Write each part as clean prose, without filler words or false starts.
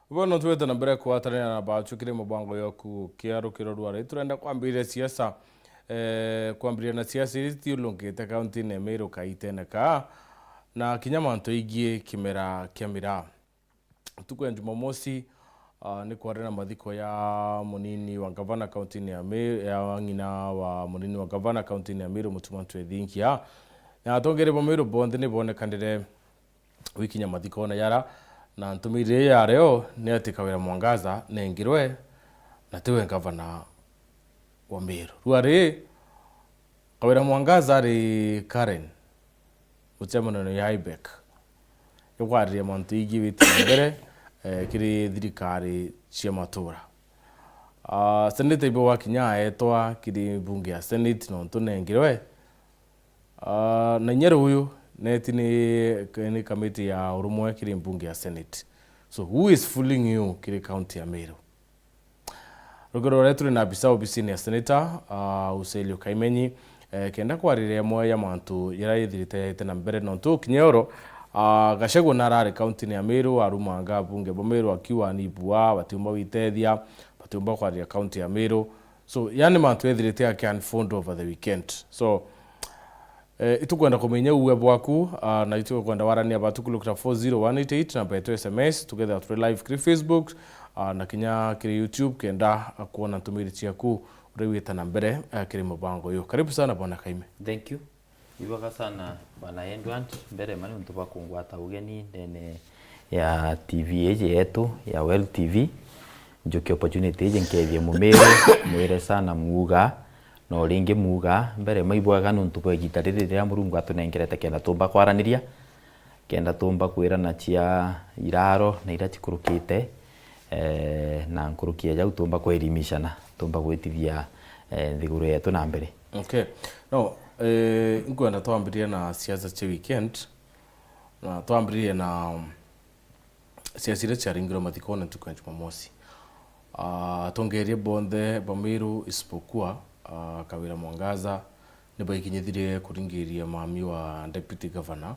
Bono tuwete na mbere kuatanira na bachukire mubango yoku kiaro kirorware turenda kwambire siasa kwambiria na siasa itiulungite kaunti ne MERU kaitene ka na kinyamanto igie kimera kiamira tuko Jumamosi ni kwarena mathiko ya munini wa gavana kaunti ya MERU ya ngina wa munini wa gavana kaunti ya MERU Mutumantu Ethinkia na tongere bo MERU bonde ni bonekandire wiki nya mathiko na yara na ntumire ya reo ni ati Kawira Mwangaza nengirwe na tiwe gavana wa MERU ruari Kawira Mwangaza ri Karen mutemano ya ABICAA yogwarie montu igi biti mbere kiri thirikari cia matura Seneta ibo wakinya etwa kiri bunge ya Senate no ntunengirwe na nyero huyu neti ni kamiti ya urumwe kiri bunge ya Senate. So who is fooling you kiri county ya MERU? Rugero retu na ABICAA UBICINE ya Seneta AUCELIU KAIMENYI kenda kwarire mwe ya mantu yaraithirite na mbere no tu kinyoro gacego narare county ya MERU arumanga bunge bo MERU akiwa ni bua batumba witethia batumba kwarire county ya MERU. So yani mantu ethirite can fund over the weekend. So itukwenda kumenya uwe bwaku na itukwenda warania batukulukira 40188 na beto SMS together through live kiri Facebook na kinya kiri YouTube kenda kuona ntumiri ciaku urewita na mbere kiri mubango yo. Karibu sana bwana Kaime. Thank you. Iwaga sana bwana Edward mbere mani ntuba kungwata ugeni nene ya TV yetu ya Well TV njoki opportunity nkevye mu MERU mwire sana muga no ringi muga mbere maibwaga nuntu gitarire ya Murungu atunengerete kenda tumba kwaraniria kenda tumba kwira na cia iraro na ira tikurukite na nkurukia jau tumba kwerimishana tumba gwitithia thiguru yetu na mbere. Okay. No ngwenda twambirie na siasa cia weekend na twambirie na siasa ile charingiro mathikone tuko Jumamosi. Tongerie bonde MERU isipokuwa Kawira Mwangaza nibo ikinyithirie kuringiria mami wa deputy governor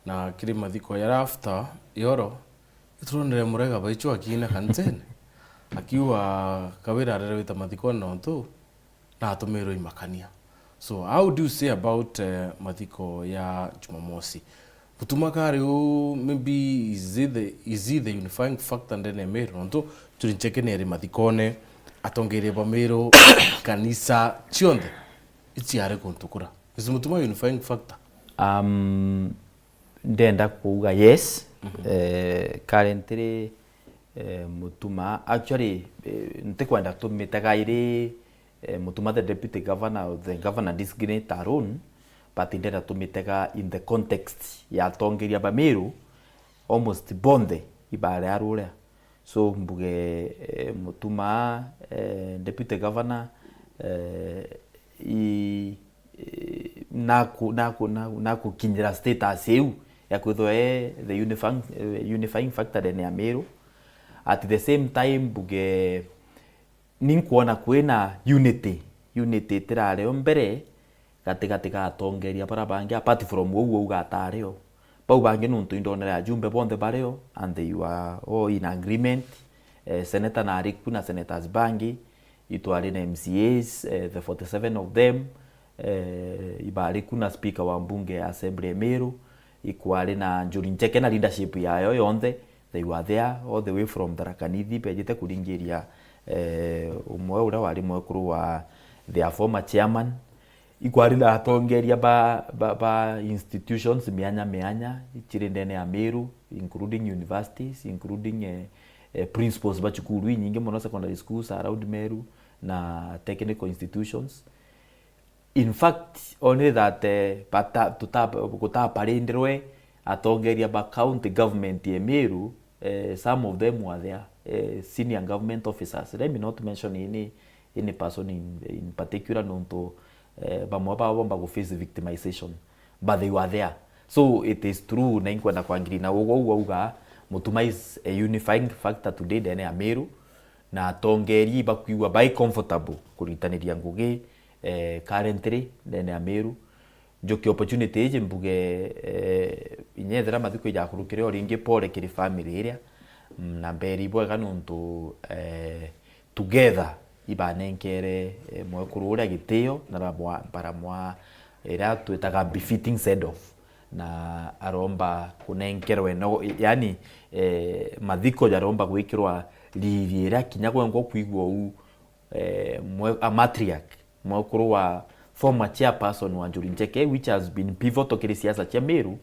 na kiri mathiko ya after yoro ituronere murega baichu akina kansene akiwa Kawira arerewita mathiko no tu na atumero imakania. So how do you say about mathiko ya Jumamosi? Kutumakari maybe is it the unifying factor ndene MERU no tu turinchekenere mathikone atongere ba MERU kanisa chionde itiare kuntukura izimutuma unifying factor ndenda kuuga yes. Currently mutuma actually ntekwenda tumitega iri mutuma the deputy governor or the governor designate alone but ndenda tumitega in the context ya tongeria ba MERU almost bonde ibare arule. So mbuge mutuma deputy governor naku kinjira status eu ya kwithoe the unifying factor ya MERU. At the same time mbuge ninkuona kwina unity tirare mbere gati gatongeria bara bangi apart from wo gatareo pau bangi nuntu indonera ajumbe bonde bareo and they were all in agreement. Seneta na ariku na senators bangi itwari na MCAs the 47 of them ibari kuna speaker wa bunge ya assembly ya MERU ikwari na njurincheke na leadership yayo yonde they were there all the way from Tharakanithi pejete kuringiria umwe ura wari mwekuru wa their former chairman ikwari na atongeria ba institutions mianya ichiri ndene ya MERU including universities including principals bachukuru nyingi mono secondary schools around MERU na technical institutions. In fact only that kutaparindirwe atongeria ba county government ya MERU some of them were there senior government officers. Let me not mention any person in particular nonto bamwaba go face victimization but they were there. So it is true na inkwenda kwangiri na uga mutuma is a unifying factor today dene ya MERU na tongeri bakuiwa by comfortable kuritaniria ngugi currently dene ya MERU njoki opportunity je mbuge inyethera mathiko ya kurukire oringi pole kiri family area na mberi bwega nuntu together ibanenkere mwekuru uria gitio na baramwa era twitaga befitting send off na aromba kunenkerwe no yani mathiko jaromba gwikirwa ririera kinya gwengo kuigwo u a matriarch mwekuru wa former chairperson wa Njuri Ncheke, which has been pivotal kiri siasa cia Meru,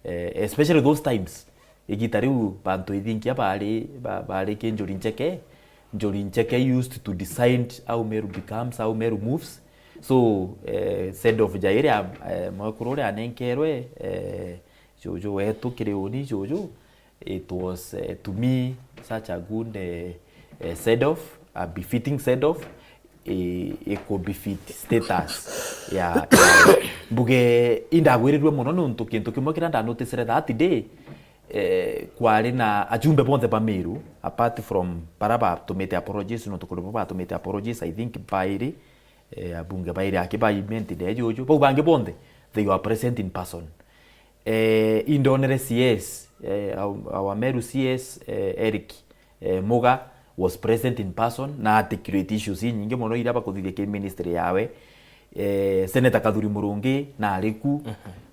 especially those times igitariu bantu ithinkia bari ki Njuri Ncheke. Njuri Ncheke used to decide how Meru becomes, how Meru moves. So said of Jaire mwekuru ria anenkerwe jojo wetu kiri uni jojo, it was to me such a good send off, a befitting send off. Eko befit status ya buge indagwirirwe muno nuntu kintu kimwe kiranda notice that day kwari na ajumbe bonde ba Meru apart from paraba tumete apologies no tukuru ba tumete apologies I think bairi abunge bairi akibayimenti de jojo bo bange bonde they were present in person indonere CS our Meru CS Eric Muga was present in person na articulate issues nyingi muno ira bakuthithia ki ministry yawe Seneta Kadhuri Murungi na ariku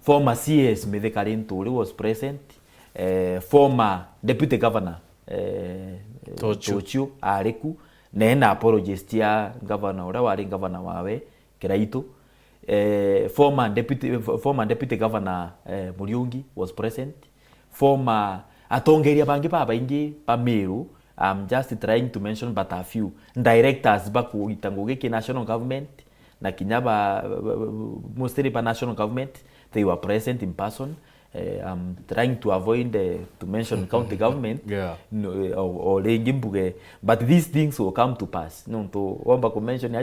former CS Mithikari Nturi was present former deputy governor Tochu ariku na apologist ya governor ura wari governor wawe Kiraito former deputy governor Muriungi was present former atongeria bangi baba ingi pa Meru. I'm just trying to mention but a few directors baku itanguge ki national government na kinyaba mostly by national government, they were present in person. I'm trying to avoid to mention county government or Gimbuge, but these things will come to pass. No, to wamba mention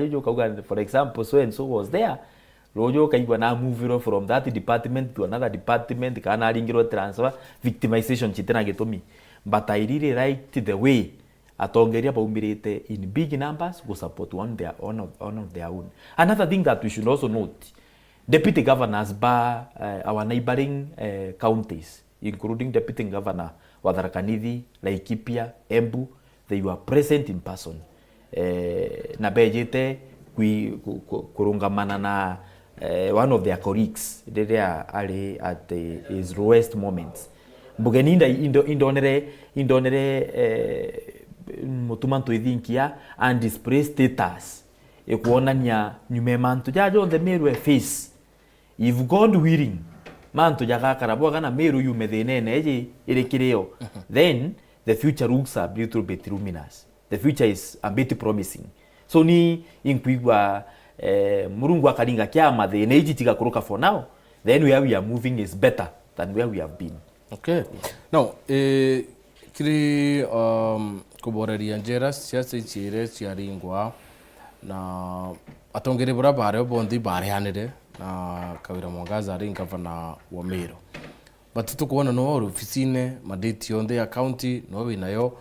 for example, so and so was there. Rojo kaigwa na move from that department to another department, kana ringiro transfer, victimization chitena getomi. But I really liked the way atongeria baumirite in big numbers go support one of their own. Another thing that we should also note, deputy governors by our neighboring counties, including deputy governor wa Tharaka Nithi, Laikipia, Embu, they were present in person. Na bejete kurungamana na one of their colleagues, they are at his lowest moments. Bugeninda indonere mutumanto ithinkia and display status ekuonania nyume mantu jajo the Meru face if God willing mantu jagakara bwaga na Meru yume thenene eje irekireo then the future looks a little bit luminous, the future is a bit promising. So ni inkwigwa murungu akaringa kiama thene eje tigakuruka for now, then where we are moving is better than where we have been. Okay. Now, kiri kuboreria njera siasa ichire ciaringwa na atongere bura bare bondi bare hanire na Kawira Mwangaza ari governor wa Meru. But tukuona no ofisine madate on the county no we nayo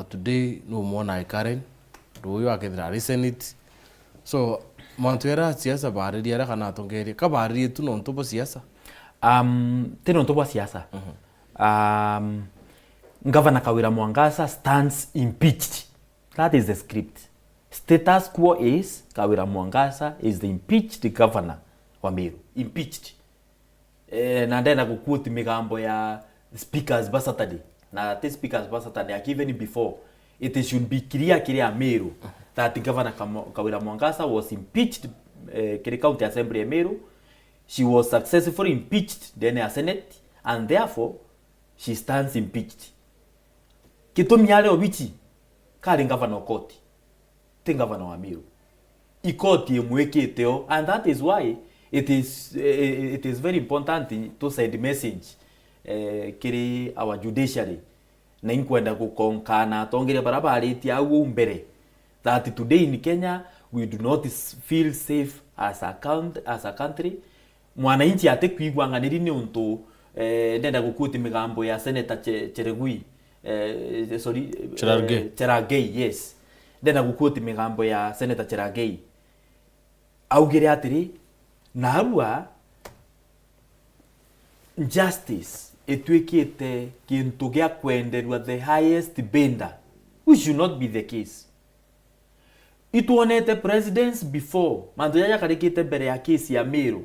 today no mona ikaren royo akethira Senate. So mantwera siasa bare dia kana atongere ka bare tu no ntobo siasa. Teno ntobo siasa. Governor Kawira Mwangaza stands impeached. That is the script. Status quo is Kawira Mwangaza is the impeached governor wa Meru. Impeached. Na ndena kukuti migambo ya speakers ba Saturday. Na the speakers ba Saturday even before it should be clear Meru that Governor Kawira Mwangaza was impeached Kiri County Assembly ya Meru. She was successfully impeached then a Senate and therefore she stands impeached. Kitumi yale obichi kali governor koti. Te governor wa Meru. Ikoti emweketeo and that is why it is very important to send message kiri our judiciary na inkwenda kukonkana tongere barabara ti agu mbere that today in Kenya we do not feel safe as a country. Mwananchi atekwigwa nganiri ni unto ndenda gukuti migambo ya Senator Cheregui Cherargei, yes. Ndenda gukuti migambo ya Senator Cherargei augire atiri narua justice etwikite kintu gya kwenderwa the highest bidder, which should not be the case. Ituonete presidents before mandu yaja karikite mbere ya case ya Meru,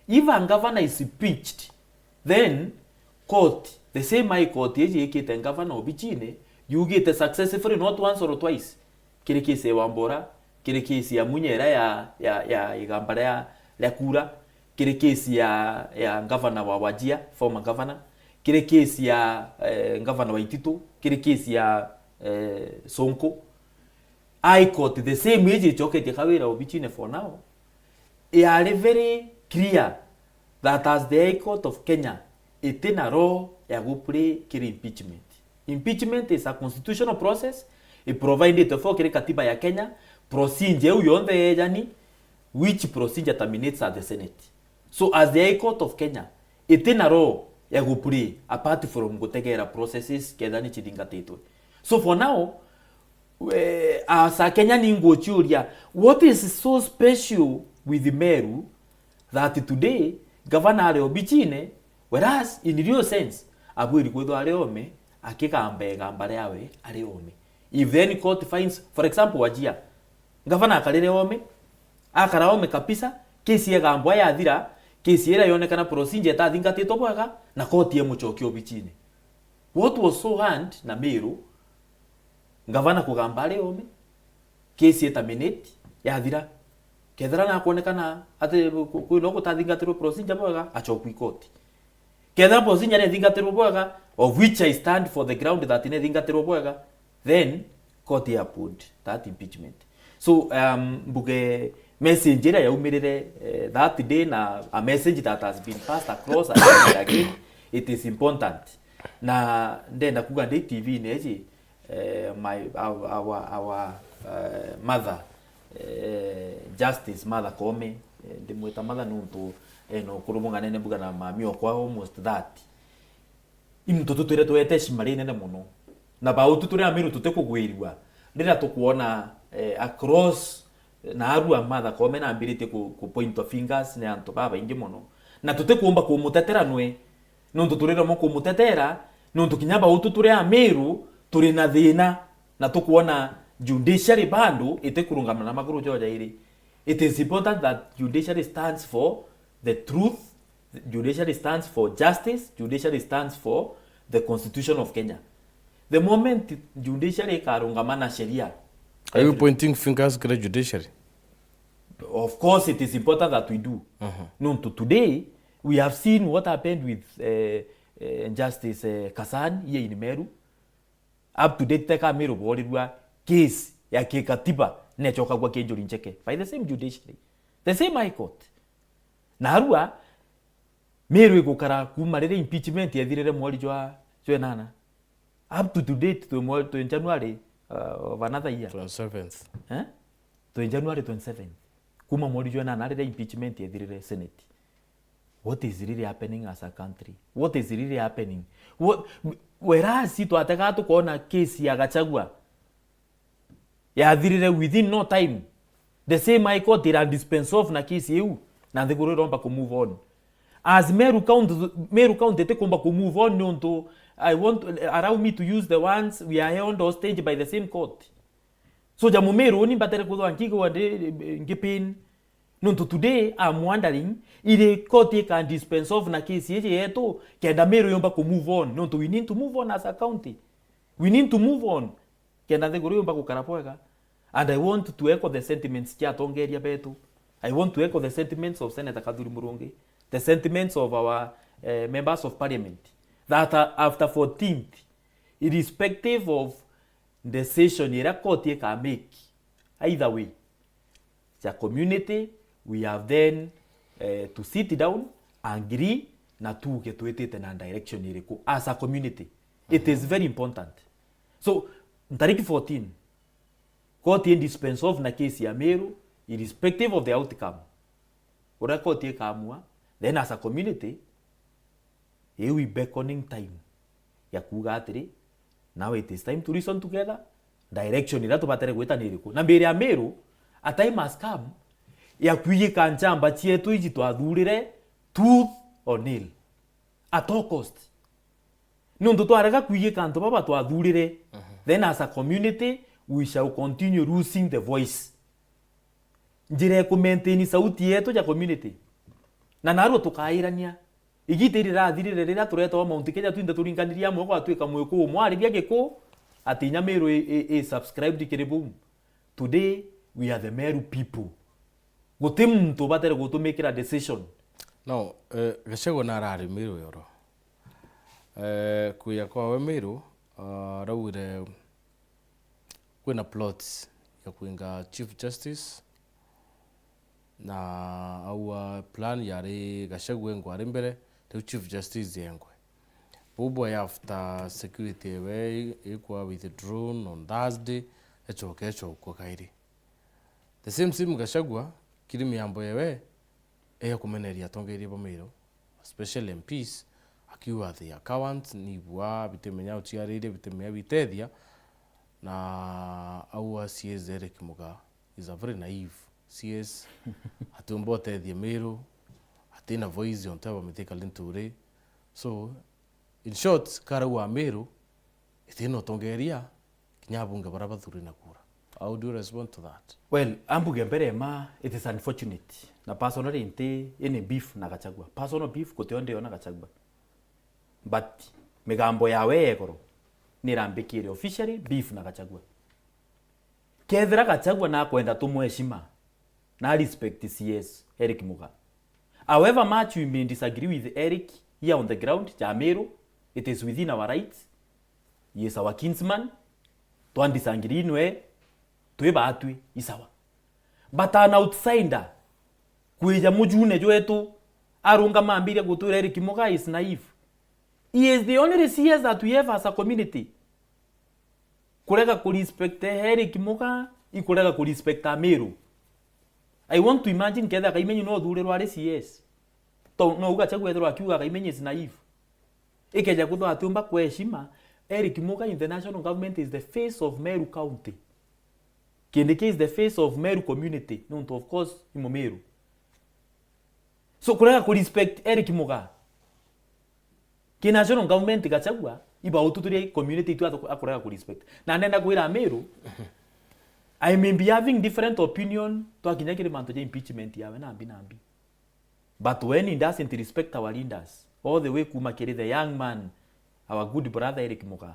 even governor is impeached, then court, the same high court yeji ikite governor UBICINE yugite successfully not once or twice. Kile case ya Wambora, kile case ya Munyera ya igambara ya Kura, kile case ya governor wa Wajia, former governor, kile case ya governor wa Itito, kile case ya Sonko. High court the same yeji chokete kawira UBICINE for now. It are very clear that as the High Court of Kenya, it in a role ya go play kiri impeachment. Impeachment is a constitutional process. It provided for kiri katiba ya Kenya procedure uyonde yani which procedure terminates at the Senate. So as the High Court of Kenya, it in a role ya go play apart from gutegera processes kedani chidingatetwe. So for now, as a Kenyan Uria, what is so special with the MERU that today governor UBICINE, whereas in real sense abwiri kwitho areome akikambe gambare yawe areome. If any court finds, for example, Wajia governor akarere ome akaraome kapisa kesi ya gambwa ya thira, kesi ira yonekana procedure ta thingatitwo bwaga na court ye muchokio UBICINE. What was so hard na Meru governor kugamba areome kesi terminate ya thira kethera na kuonekana ati kuino gutathingatirwo procedure bwaga achokwi court. Kethera procedure ne thingatirwo bwaga, of which I stand for the ground that ne thingatirwo bwaga, then court approved that impeachment. So mbuge message ya umirire that day na a message that has been passed across and again. It is important. Na ndenda kuga ndi TV neji our mother Justice Mother Kome ndimwita mother nuntu no kurumunga nene buga na mamio kwa almost that imto tuture twete shimari nene muno na ba ututure amiru tutekugwirwa ndira tukuona across na arua Mother Kome na ability ku point of fingers ne anto baba ingi muno na tutekuomba kumutetera nwe nuntu turira mo kumutetera nuntu kinyaba ututure amiru turi na thina na tukuona judiciary bando itekurungamana na maguru joja iri. It is important that judiciary stands for the truth, judiciary stands for justice, judiciary stands for the Constitution of Kenya. The moment judiciary karungamana sheria. Are you pointing fingers at the judiciary? Of course it is important that we do. No, today we have seen what happened with Justice Ciacene here in Meru. Up to date teka Meru borirwa case ya kikatiba nechoka kwa kenjuri ncheke by the same judiciary, the same high court. Na harua Meru igukara kumarire impeachment yathirire mwori jwa nana up to date to January of another year 27th to January 27th kuma mwori jwa nana rire impeachment yathirire Senate. What is really happening as a country? What is really happening? Whereas situ ataka tukuona case ya Gachagua yathirire within no time, the same high court ira dispense off na case yeu na thiguru romba ku move on. As Meru County tekomba ku move on nonto I want allow me to use the ones we are held hostage by the same court. So jamu Meru ni batere kuzo ankigo wande ngipin nonto today I'm wondering ile court can dispense off na case yeje yeto kenda Meru yomba ku move on. Nonto we need to move on as a county. We need to move on. Kenda thiguru yomba ku karapoega. And I want to echo the sentiments kia tongeria betu. I want to echo the sentiments of Senator Kaduri Murungi, the sentiments of our members of parliament, that after 14th, irrespective of the session ira court can make, either way, the community, we have then to sit down, agree, na tuke tuetete na direction iriko as a community. It is very important. So, tariki 14, court dispense off na case ya Meru, irrespective of the outcome. Ora court kamua, then as a community, we beckoning time. Ya kuga atiri, now it is time to reason together. Direction ira tubatere gweta niriko. Na mbere ya Meru, a time has come, ya kuye kanchamba chietu iji twathurire truth or nil. At all cost. nundu twarega kuigika antu baba twathurire then as a community we shall continue losing the voice njire ku maintain sauti yetu ya community na naruo tukairania igite rirathirire rira turetwa Mount Kenya twinde turinganiria amwe kwa twika mwiku mwariria giku atinya Meru subscribed kiri boom. Today we are the Meru people guti muntu batere gutumikira decision no gacego na arari Meru yoro kuya kwa Meru rawire kwina plots ya kuinga Chief Justice na our plan yari gacego ngwari mbere to Chief Justice yengwe bubu ya after security we ikwa with drone on Thursday echo kwa kairi the same gacagwa kiri miambo yewe kumeneria tongeria bomero especially MPs akiwa the account ni bwa bitemenya utiarire bitemenya bitethia na au CS Eric Muga is a very naive CS atumbo tethia Meru atina voice on top miteka linture so in short kara wa Meru itino tongeria kinyabunga baraba thuri na kura. How do you respond to that? Well, ambuge mbere ma it is unfortunate na personally inte any beef na Gachagua personal beef kote ona Gachagua but megambo yawe egoro nirambikire officially beef na Gachagua kethira Gachagua na kwenda tumweshima na respect CS Eric Muga. However much we may disagree with Eric here on the ground Meru, it is within our rights. He is our kinsman twandisangiri inwe twebatwi isawa but an outsider kuija mujune jwetu arunga mambire gutura Eric Muga is naive. He is the only CS that we have as a community kurega ku respect Eric Muga ikurega ku respect Meru. I want to imagine ketha KAIMENYI no dhure rware CS to no Gachagua ethirwa akiuga KAIMENYI is naive ikeja kuthwa atumba kweshima Eric Muga in the national government is the face of Meru County. Kindiki is the face of Meru community. No, of course, imo Meru. So kurega ku respect Eric Muga. Ki national government Gachagua iba ututuri community tu akurega ku respect. Na nenda kuira Meru. I may be having different opinion to akinyakire manto ya impeachment yawe na ambi. But when he doesn't respect our leaders, all the way kumakiri the young man, our good brother Eric Muga,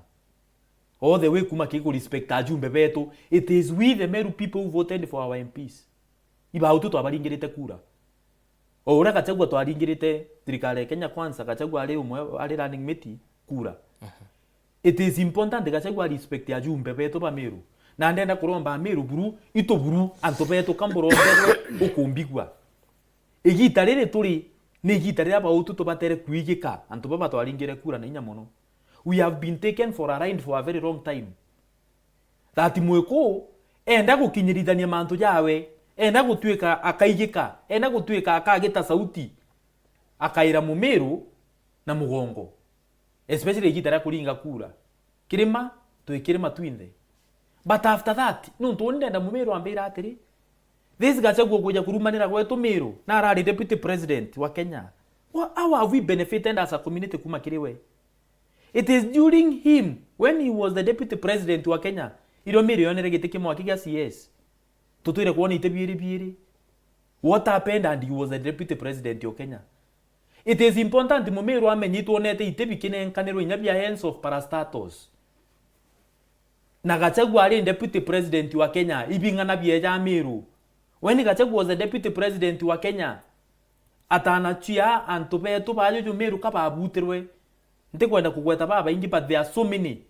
all the way kumakiri respect ajumbe betu, it is we the Meru people who voted for our MPs. Iba ututu abaringirite kura. Ora Gachagua to aringirite trikale Kenya kwanza Gachagua ale umwe ale running mate kura. It is important Gachagua respect ajumbe betu ba Meru. Na ndenda kuromba Meru buru ito buru antobeto kamboro beto ukumbigwa. Igita riri turi ni igita riri abautu to batere kuigika antoba to aringire kura na inyamono. We have been taken for a ride for a very long time. That mweko enda gukinyirithania mantu yawe enda gutwika akaigika enda gutwika akagita sauti akaira mu Meru na mugongo especially igita rya kuringa kura kirima twikirima twinde. But after that no ndenda mu Meru ambira atiri this Gachagua kuja kurumanira gwetu Meru na arari deputy president wa Kenya. How have we benefited as a community kumakiriwe? It is during him when he was the deputy president wa Kenya iro Meru yonere gitiki mwakiga CS tutwire kuona itebiri what happened and he was the deputy president of Kenya. It is important mu Meru amenyitwo nete itebi kinenkaniro inyabia hands of parastatus na Gachagua ali deputy president wa Kenya ibingana bieja Meru. When Gachagua was the deputy president wa Kenya atana chia antobe to bajo Meru kapa abuterwe nte kwenda kugweta baba ingi but there are so many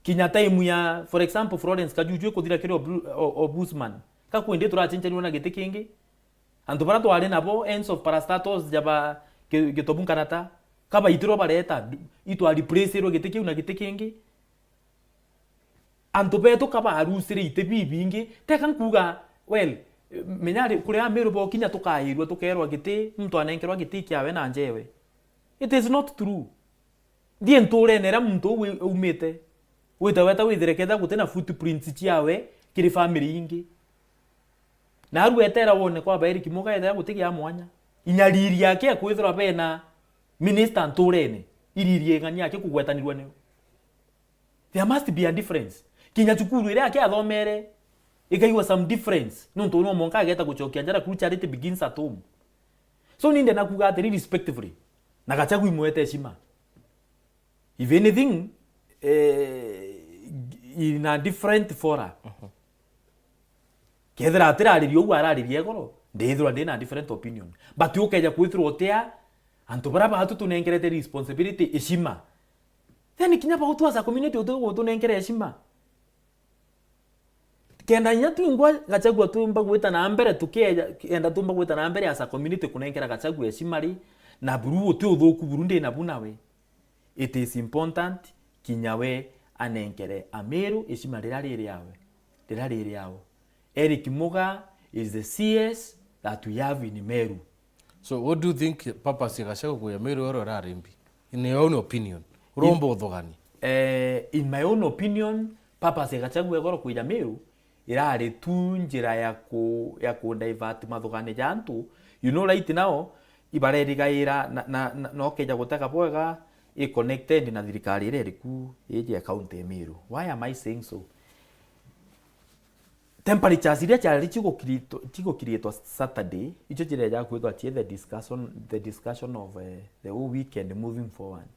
kinyata imuya for example Florence Kajuju ko dira kiri obusman ka kwende turachenche niona gete kingi antobara to ale nabo ends of parastatus jaba getobun kanata kaba itiro bareta ito ali replace ro gete kiuna gete kingi antobeto kaba arusire itebi bingi tekan kuga well menyari kure Meru bo kinya tukairwa tukerwa gite mtu anenkerwa gite kyawe na njewe. It is not true. Die ntore nera mtu umete weta witherekeza gutena footprints ciawe kiri family ingi na arwetera wone kwa Eric Muga etha gutigia mwanya inyariri yake akwithira bena minister nturene iririe ng'ani yake kugwetanirwa neo. There must be a difference. Kinya cukuru ire ake athomere ikaiwa some difference. Nuntu no monka ageta gucokia njara kuru charity begins at home. So ninde nakuga atiri respectively. Na Gachagua imwete heshima. If anything in a different fora. Kethera atira aririo gwa araririe goro. Ndethwa ndina different opinion. But you keja kwithro otea antu bara batu tunengerete responsibility heshima. Then kinya pa utu asa community utu tunengere heshima. Kenda nyatu ingwa Gachagua tumba gwita na mbere tukeja enda tumba gwita na mbere asa community kunengera Gachagua heshima ri na buru otu uthoku Burundi na bunawe. It is important kinyawe anengere Ameru heshima rirari yawe. Eric Muga is the CS that we have in Meru. So what do you think Papa Gachagua ya Meru oro rarimbi? In your own opinion, rombo thogani. In my own opinion, Papa Gachagua goro kuya Meru irari tu njira ya ku divert mathogane jantu. You know right now ibareri gaira no keja gutaka bwega connected na thirikari ire riku ije account ya Meru. Why am I saying so? Temperatures iria cyari chigo create Saturday icho kireja kwithwa the discussion of the whole weekend moving forward.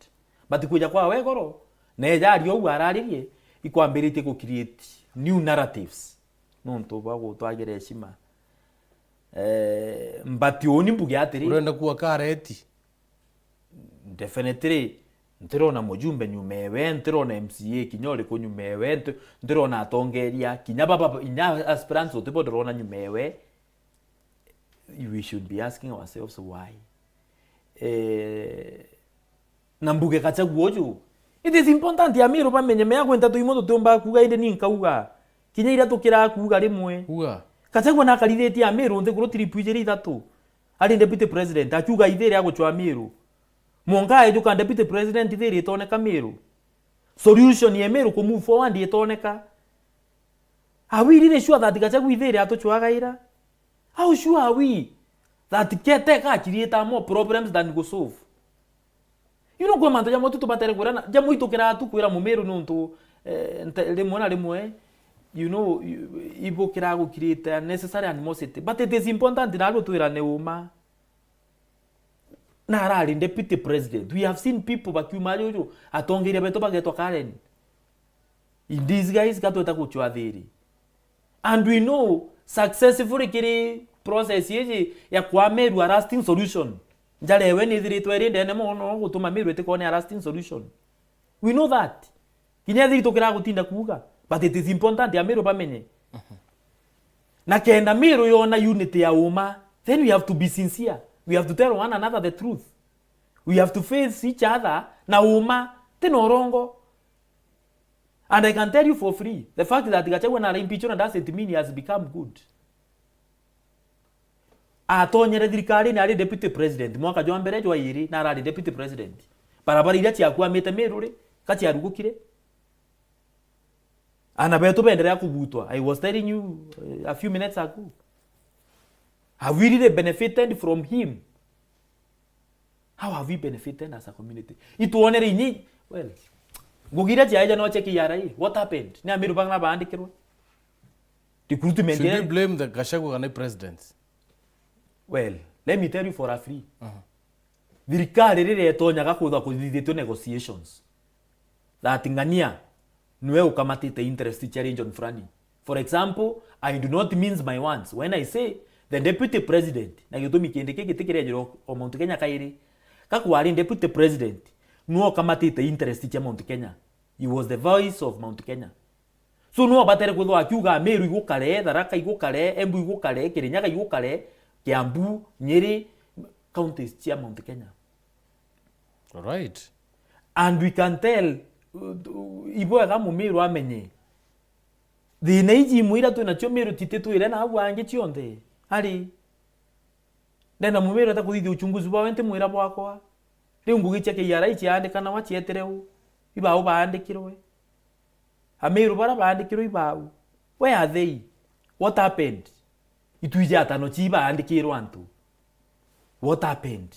But kuja kwa wegoro neja ari ou araririe ikwambirite ku create new narratives nonto bago twagere heshima. Mbati oni mbuge atiri urenda kuwa kareti definitely ntirona mujumbe nyumewe ntirona MCA kinyore ko nyumewe ntirona atongeria kinya baba inya aspirants otibo ndirona nyumewe. We should be asking ourselves why. Nambuge Gachagua oju it is important ya Meru bamenye meya kwenta tuimoto tumba kuga inde ni nkauga kinya ira tukira kuga rimwe kuga Gachagua na kalitheti ya Meru nte kuro tripujeri thatu ari deputy president akuga ithere agochwa Meru. Monga eduka deputy president ithere itoneka Meru. Solution ya Meru ko move forward itoneka. Are we really sure that Gachagua ithere atochwaga ira? How sure are we that keteka create more problems than go solve? You know kwa manto jamu tutu batere kurana jamu itokera tu kwira mu Meru nuntu lemwe you know ibo kira go create necessary animosity, but it is important na go tuira neuma na rali deputy president. We have seen people bakiumajo atongire beto bageto Karen in these guys gato takuchwa thiri, and we know successfully kiri process yeje ya kwa Meru arresting solution njale we ni thiri tweri ndene mono gutuma Meru etikone arresting solution. We know that kinya thiri tokira gutinda kuga, but it is important ya Meru bamenye na kenda Meru yona unity ya uma, then we have to be sincere. We have to tell one another the truth. We have to face each other na uma tenorongo. And I can tell you for free, the fact that Gachagua na impeachment doesn't mean he has become good. Atonyere thirikari na ari deputy president mwaka jwa mbere jwa iri na ari deputy president. Barabara iria ciakwa mete Meru ri kati arugukire. Anabeto benderea kugutwa. I was telling you a few minutes ago. Have we really benefited from him? How have we benefited as a community? Ituonere ini, well, gugira jaija no cheki yarai. What happened? Ni Meru bangna baandikirwe. Recruitment. Should we blame the Gachagua and the presidents? Well, let me tell you for a free. Thirikari rire etonyaga kuthwa kuthithitio negotiations. That ngania niwe ukamatite interest challenge on frani. For example, I do not mean my words when I say the deputy president na gitumi kiendeke gitikire jiro o Mount Kenya kairi kakwari deputy president nuo kamatite interest cha Mount Kenya. He was the voice of Mount Kenya. So nuo batere kuthwa akiuga Meru igukare, Tharaka igukare, Embu igukare, Kirinyaga igukare, Kiambu, Nyeri counties cha Mount Kenya. All right. And we can tell ibo agamu Meru amenye thina iji mwira tu na chio Meru titetu ire na awange chionde ari ndena Meru atakuthithia uchunguzi wa wente mwira bwakwa riu ngugiche ke yara ichi andikana wachietereu ibao baandikirwe Meru bara baandikirwe ibao. Where are they? What happened? Ituije atano chiba andikirwe antu. What happened?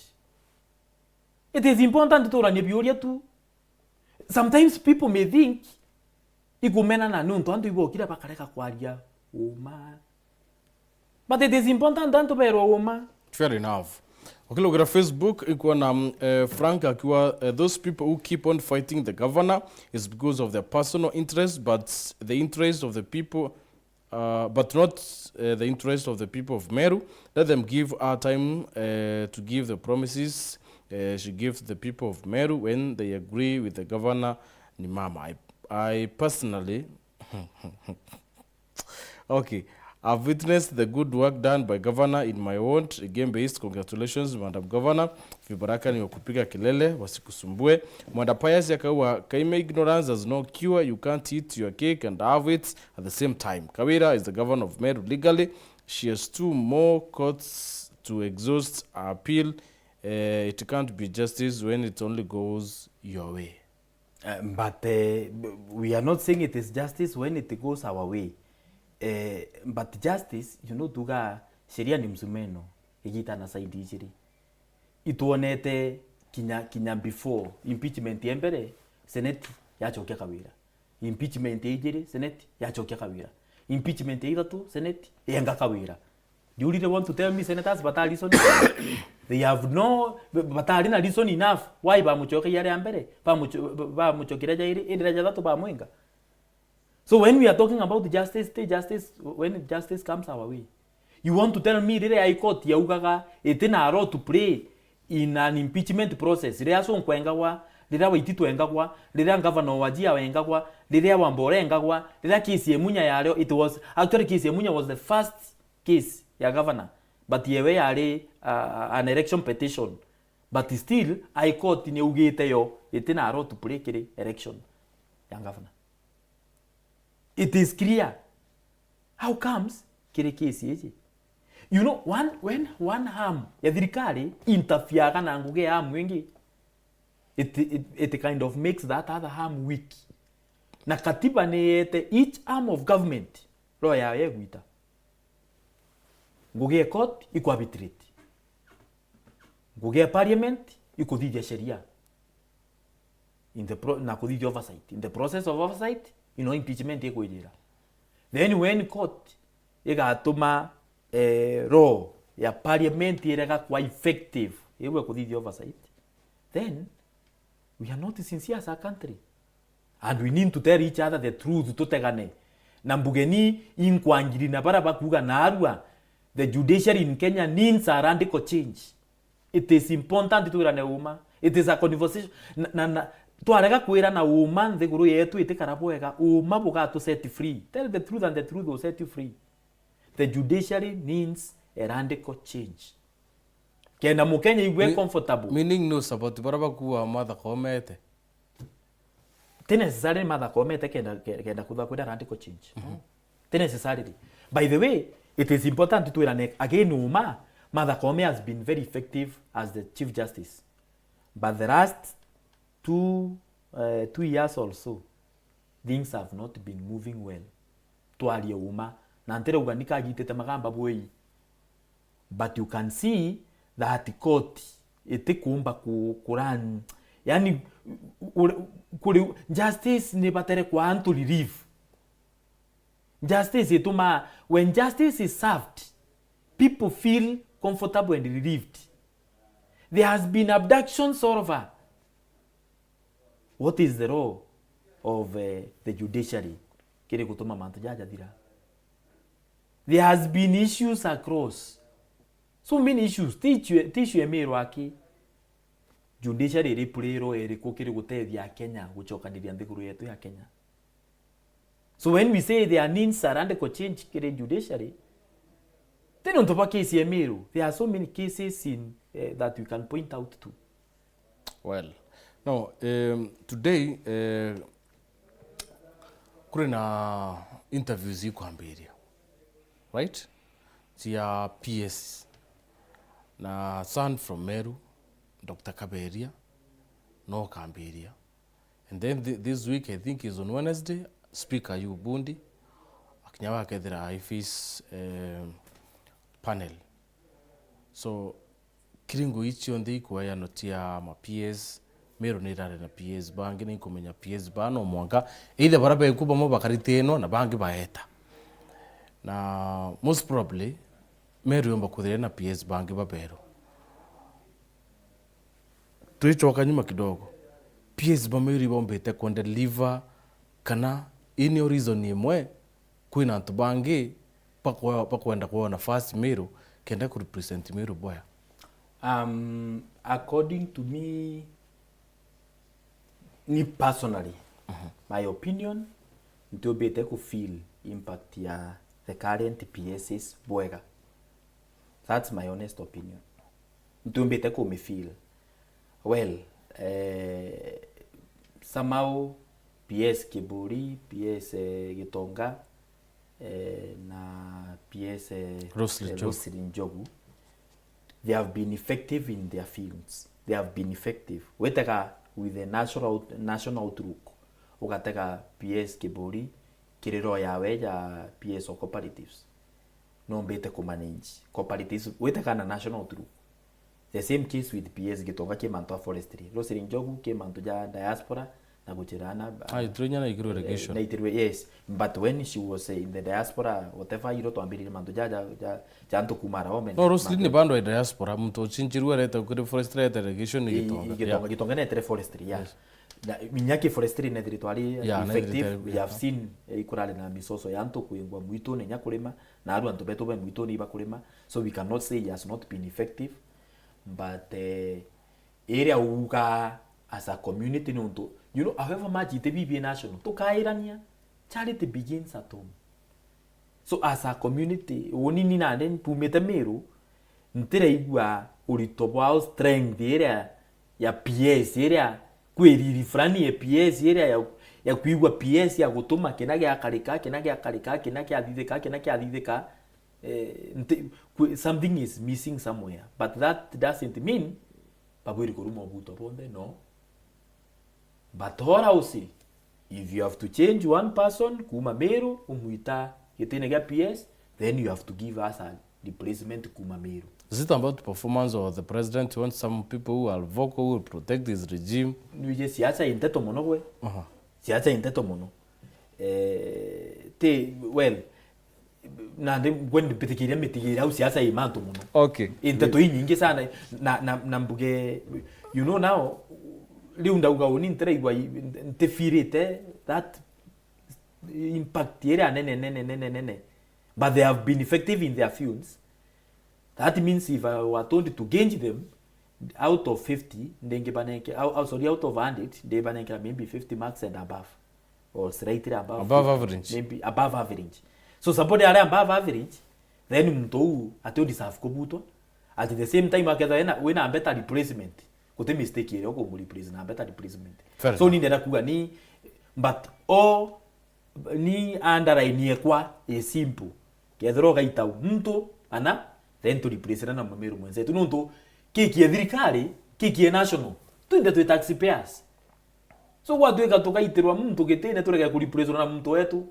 It is important to run Uria too. Sometimes people may think igumena na nuntu antu ibokira bakareka kwaria uma. But it is important antu bero uma. Fair enough. Ukilogira Facebook iko na Frank akiwa those people who keep on fighting the governor is because of their personal interest, but the interest of the people but not the interest of the people of Meru. Let them give our time to give the promises she gives the people of Meru when they agree with the governor ni mama. I personally okay, I've witnessed the good work done by governor in my ward. Game-based, congratulations, Madam Governor. Vibaraka ni wakupiga kelele, wasikusumbue. Mwanda Pius yakawa, Kaime ignorance has no cure. You can't eat your cake and have it at the same time. Kawira is the governor of Meru legally. She has 2 more courts to exhaust her appeal. It can't be justice when it only goes your way. But we are not saying it is justice when it goes our way. But justice, you know, tuga sheria ni msumeno igita na side ijiri ituonete kinya before impeachment yembere senate yachokia kawira, impeachment ijiri senate yachokia kawira, impeachment ithatu senate yenga kawira. Do you really want to tell me senators but are listening? They have no but are not reason enough why ba muchoke yare ambere ba muchokira jairi indira jadatu ba mwenga. So when we are talking about justice, when justice comes our way, you want to tell me that I court ya ugaga etina role to play in an impeachment process. Lea so nkwengawa, lea waititu engagwa, lea governor wajia wengagwa, lea wambore engagwa, lea kesi yemunya ya leo. It was actually kesi yemunya was the first case ya governor, but yewe yale an election petition. But still I court ni ugete yo etina role to play kile election ya governor. It is clear. How comes kile kesi hizi? You know, when one arm ya thirikari interfere na nguge arm wengi, it kind of makes that other arm weak. Na katiba ni ete each arm of government lo ya yeguita. Nguge court iko arbitrate. Nguge parliament iko dhidi ya sheria. Na kudhidi oversight. In the process of oversight, you know, impeachment iko ijira. Then when court igatuma law ya parliament irega kwa effective iwe kudhidi oversight, then we are not sincere as a country and we need to tell each other the truth tutegane na mbugeni inkwangiri na bara bakuga na arua. The judiciary in Kenya needs a radical change. It is important to run a woman. It is a conversation na twarega kwira na uma nthiguru yetu itikara bwega uma buga to set free. Tell the truth and the truth will set you free. The judiciary needs a radical change. Kena mukenya igwe comfortable. Meaning no support baraba kuwa Martha Koome. Tene necessary Martha Koome kenda kuda kuda radical change. Tene necessary. By the way, it is important to run again uma Martha Koome has been very effective as the Chief Justice. But the last 2 years or so, things have not been moving well. Tualie uma na ntere uganika gitete magamba bwei. But you can see that court itikumba kuran yani justice ne batere kwa antu relief. Justice ituma when justice is served, people feel comfortable and relieved. There has been abductions all over. What is the role of the judiciary? Kile kutuma mantu jaja dira. There has been issues across. So many issues. Tishu emero aki. Judiciary replero eriko kile gutethia Kenya guchokaniria nthiguru yetu ya Kenya. So when we say there needs a radical change kile judiciary, then on top of case emero, there are so many cases in that we can point out to. Well, no, today kuna interviews iko ambiria, right? Tia PS na son from Meru, Dr. Kaberia, no Kambiria. And then this week, I think is on Wednesday, Speaker Bundi, akinyawa kedira IFIS panel. So kiringo icio nthi ikuayano tia ma PS Meru ni rare na PS bangi ni kumenya PS bano mwanka either barabe kuba mo bakariteno na bangi baeta na most probably Meru yomba kuthire na PS bangi babero tuichoka nyuma kidogo PS ba Meru bombete konde deliver kana ini reason imwe kwina antu bangi pakwenda kwa nafasi Meru kenda ku represent Meru boya. According to me personally, my opinion, ndio bete ku feel impact ya the current PSs boega. That's my honest opinion. Ndio bete ku me feel. Well, somehow PS Kiburi, PS Gitonga, na PS Rosary Njogu, they have been effective in their fields. They have been effective. Wetaka with the national outlook. Ukataka PS Kiburi, kirero yawe ya PS or cooperatives. No mbete kumanage. Cooperatives, wetaka na national outlook. The same case with PS Gitonga came into forestry. Rosary Njogu came into diaspora. Naguchirana. Tulinyana igiro irrigation. Yes, but when she was in the diaspora, whatever you to ambiri manto janto kumara ome. No, Rosary ni bando ya diaspora. Mto chinchirua reta kuri forestry reta irrigation ni Gitonga. Gitonga na forestry, yes. Minyaki forestry na territory effective. We have seen ikurale na misoso yanto kuingwa mwito ne nyakulema na adu anto beto be mwito ni bakulema. So we cannot say it has not been effective, but area uka as a community nunto. You know, however much it be national, to kairania, charity begins at home. So as a community, oni ni na den pumeta Meru, ntere igwa uritoboa strength area ya PS area kweri frani ya PS area ya kuigwa PS ya gutuma kenage akalika adideka something is missing somewhere, but that doesn't mean babwiri kurumo buto bonde, no. But also, if you have to change one person, kuma Meru, umuita yetenega PS, then you have to give us a replacement kuma Meru. Is it about the performance of the president? You want some people who are vocal, who will protect this regime? Nije siasa inteto mono we. Siasa inteto mono. Well, na when the mitigira au siasa imanto mono. Okay. Inteto nyingi sana na mbuge, you know now, liunda ugauni ntereigwa ntefirite that impact area nene, but they have been effective in their fields. That means if I were told to gauge them out of 50, out of 100, they baneke maybe 50 marks and above, or slightly above average, maybe above average. So somebody are above average, then mtu atio deserve kubuto. At the same time akeza when a better replacement. Kote mistake ile oko replace na better replacement. So ni ndera kuga ni but all ni underline kwa simple. Kethero gaita mtu ana then to replace na Meru mwenzetu nuntu kiki ya thirikari kiki ya national tuinde tu taxpayers. So watu ekatoka itirwa mtu getene turega ku replace na mtu wetu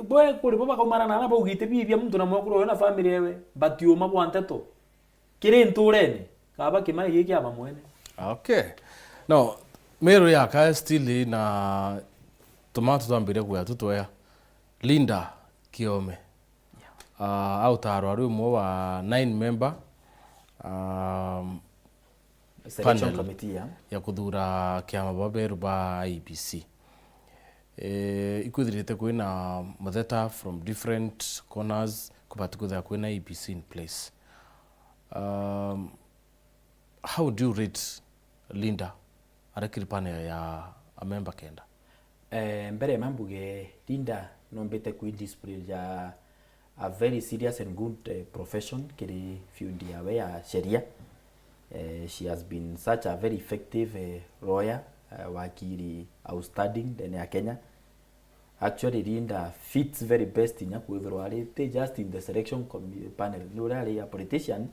boy kuri baba kamara na nabo ugite bibia mtu na mwakuro na family yewe but yo mabo anteto kire nturene kaba kimani giki aba mwene. Okay. No, Meru yaka still na tomato tambire kwa tutoya Linda Kiome. Autaro ari mwo wa 9 member selection committee ya kuthura kiama baberu ba IBC. Ikuthirite kwina matheta from different corners kubatukutha kwina IBC in place. How do you rate Linda arakiri panel ya a member kenda? Mbere mambuge Linda nombete ku display ya a very serious and good profession kiri field ya sheria. She has been such a very effective lawyer, wakili outstanding ndani ya Kenya. Actually Linda fits very best in yakuithrwari just in the selection panel. Ni a politician,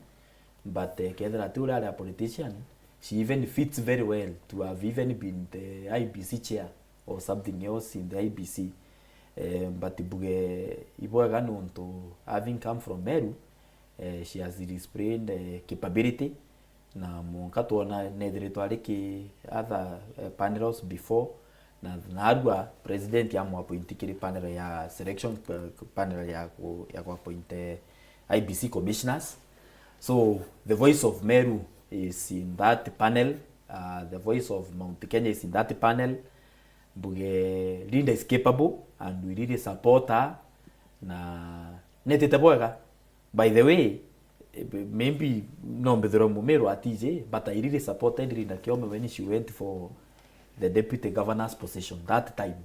but kedra tu a politician, she even fits very well to have even been the IBC chair or something else in the IBC. But buge iboga nunto having come from Meru, she has displayed capability na mwaka tuona nethiritwo ari ki other panels before na arua president ya appoint kiri panel ya selection panel ya ku appoint IBC commissioners. So the voice of Meru is in that panel, the voice of Mount Kenya is in that panel. Buge Linda is capable and we really support her na netete boga. By the way, maybe no bedroom Meru atije, but I really supported Linda Kiome when she went for the deputy governor's position that time.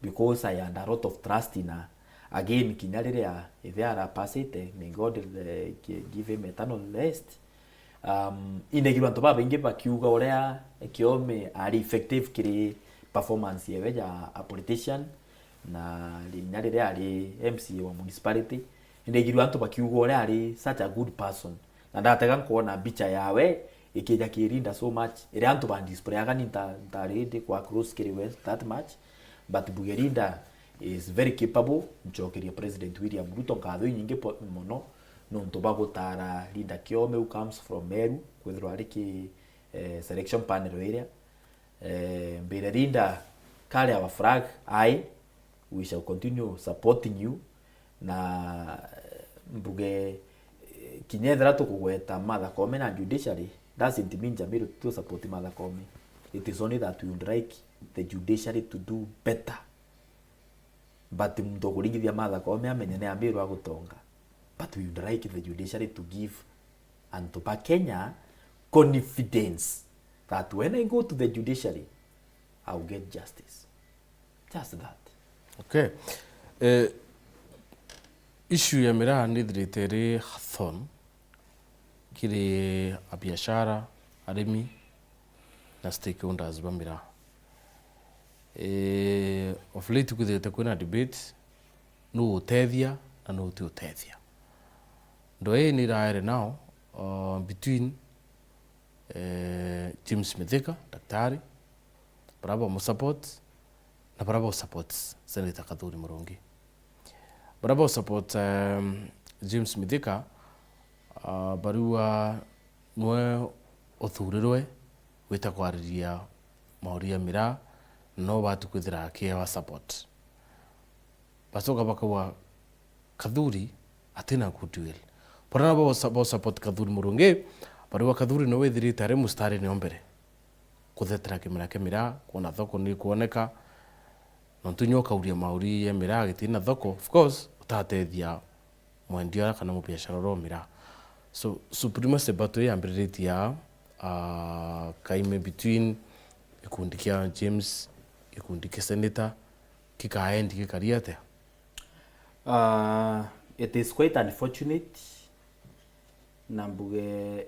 Because I had a lot of trust in her. Again, kinyaria ithara pasite, may God give him eternal rest. Inegirwa nto baba inge bakiuga orea Kiome ari effective kiri performance yeja a politician na linyarire ari MC wa municipality. Inegirwa nto bakiuga orea ari such a good person. Na ndatega kuona bicha yawe ikija kirinda so much. Ire anto ba display aga ntarinde kwa cross kiri west that much. But Bugerinda is very capable. Njokeria President William Ruto ngatho nyingi muno nonto bagutara Linda Kiome who comes from Meru kwithirwa ari ki selection panel area mbere Linda carry our flag. We shall continue supporting you na mbuge kinyethera tukugweta Martha Koome na judiciary doesn't mean Jamiru to support Martha Koome. It is only that we would like the judiciary to do better. But mtokurigithia Martha Koome amenye ne Amiru agutonga. But we would like the judiciary to give and to Kenya confidence that when I go to the judiciary, I will get justice. Just that. Okay. Issue ya mira nithirite ri hathon kiri abiashara arimi na stakeholders ba mira. Of late kuthirite kuna debate no utethia na no utethia. Ndo ni raere now between James Mithika daktari baraba mo support na baraba support Seneta Kuri Murungi. Baraba support James Mithika barua nwe othurirwe wita kwariria mauria mira no batu kwithira kia wa support. Basoka bakawa Kadhuri atina kuduel. Parana bo support Kadhuri Murungi barua Kadhuri no withirite ari mustari ni ombere. Kuthetera kimira kuona thoko ni kuoneka nontunyo kauria mauri ya mira gitina thoko of course utatethia mwendia kana mubiashara ro mira. So supremacy battle ya ambiriti ya kaime between ikundi kia James ikundi kia Seneta kikaendi kikariate. It is quite unfortunate nambuge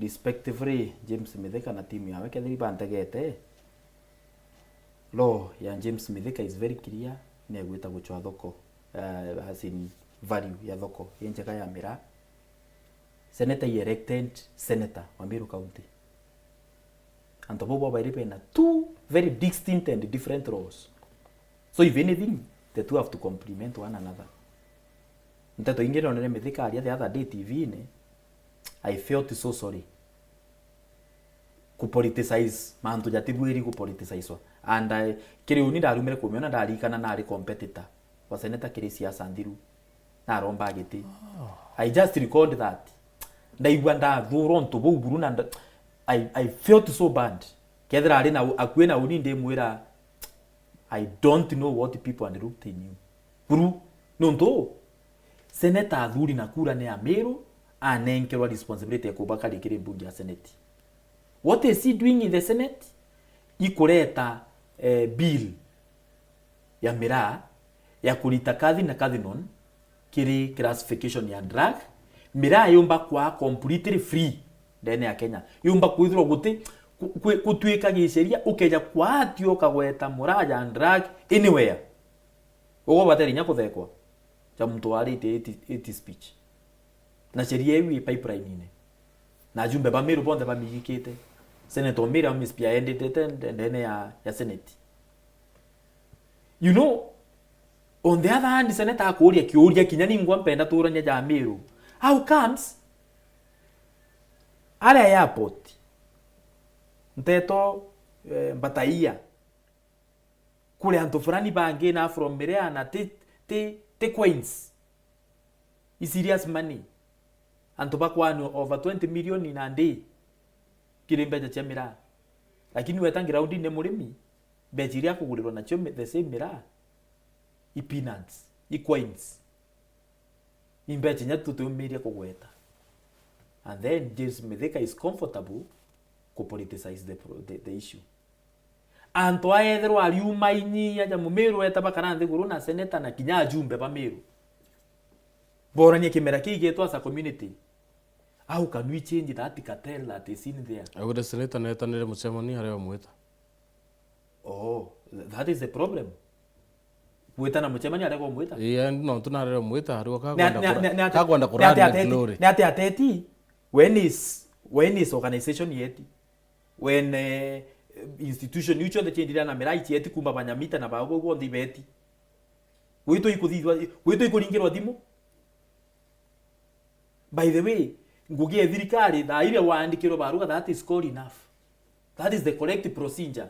respectively James Mithika na timu yawe kethiri bantegete law ya James Mithika is very clear ne gwita guchwa thoko has in value ya thoko yenjeka ya mira. Senator elected senator wa Meru County and tobo ba iripena two very distinct and different roles. So if anything the two have to complement one another. Ntato ingine onere Mithika ali the other day TV ne I felt so sorry ku politicize mantu jatibwiri ku politicize and kiri uni darumire kumiona darikana na ari competitor wa Seneta kiri siasa ndiru na romba giti. I just recalled that ndaigwa ndathuro ntubu buru na I felt so bad kethira ari na akwena uni ndemwira I don't know what people and looked in you buru nonto Seneta athuri na kura ne Meru anenkerwa responsibility ya kubaka likiri bunge ya Senate. What is he doing in the Senate? Ikureta bill ya mira ya kulita kathi na kathi non kiri classification ya drug mira yumba kwa completely free ndene ya Kenya. Yumba kwithirwo guti kutuika gisheria ukeja kwa atio kagweta muraja and drug anywhere. Ugo bateri nya kuthekwa cha mtu warite it speech. Na sheria ewi pipeline ine. Na jumbe ba Meru bonde ba migikite. Senator Mira mispia endete ndene ya Senate. You know On the other hand, Seneta akuria kiuria kinya ningwa mpenda turanya ja Meru. How comes? Ale airport. Nteto Bataia. Kule anto fulani bange na from Merea na te coins. Is serious money. Anto bakwano over 20 million in a day. Kirimbeja cha Mera. Lakini wetangira undi ne murimi. Bejiria kugulirwa na chyo the same Mera. I peanuts, I coins. Imbeje nya tutumiria kugweta. And then James Mithika is comfortable to politicize the issue. Anto aethero aliuma inyi ya Meru eta bakarande guruna seneta na kinya jumbe ba Meru. Boranye kimera kigetwa as a community. How can we change that cartel that is in there? I would seneta na etanire mucemani hare omweta. Oh, that is the problem. Mweta na mucemani hare omweta. No tunare omweta hare kagwanda kurani glory. Na ateti when is organization yeti when institution yucho the change na mera yeti kumba banyamita na bago go ndibeti wito ikuringirwa thimo. By the way, ngugie thirikari da ile waandikiro baruga, that is called enough. That is the correct procedure.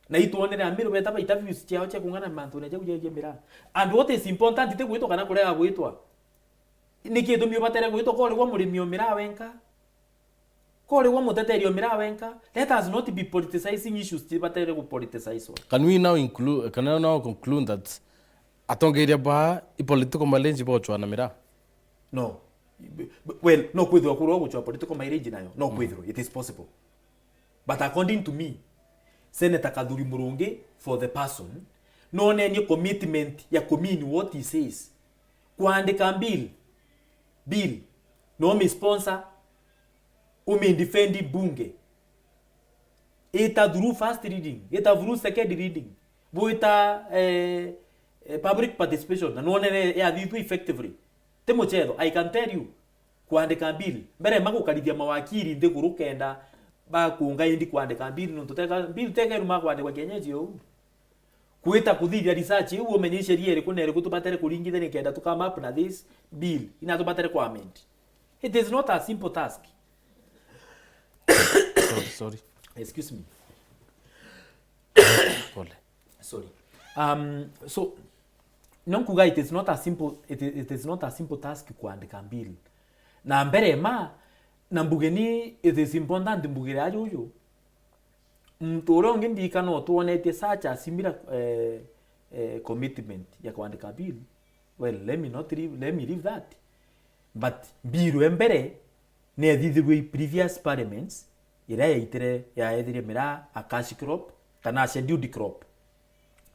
Na ituonere Meru beta ba interviews ciao cha kungana mantu na je Mera. And what is important ite gwitwa kana kurega gwitwa. Niki thumio batere gwitwa kore wa murimi Mera wenka. Kore wa muteterio Mera wenka. Let us not be politicizing issues batere go politicize. Can we now conclude that atongeria ba I political mileage bo chwana Mera? No. Well, no kwithwa kurwa guchwa political mileage nayo. No kwithwa. It is possible. But according to me, Senator Kadhuri Murungi, for the person, no any commitment ya kumini what he says. Kuandika bill, no me sponsor, umi defendi bunge. Eta through first reading, eta through second reading, buita public participation, na no any ya vitu effectively. Temo chedo, I can tell you, kuandika bill, mbere magu kalidia mawakiri nde kurukenda, ba kuunga indi kuandika bill no tuteka bill teka ruma kuandika kenyeji yo kuita kuthiria research uo menye sheria iri kunere kutubatere kuringithania nikenda to come up na this bill ina tubatere kwa amend. It is not a simple task. Sorry. Excuse me. Sorry. So nonkuga it is not a simple task kuandika bill. Na mbere ma na mbugeni it is important mbugire ajuju mtoro ngindika no tuonete such a similar commitment ya kuandika bill. Well, let me leave that, but bill embere ne thithirwe previous parliaments ira ya ethire Mera a cash crop kana scheduled crop.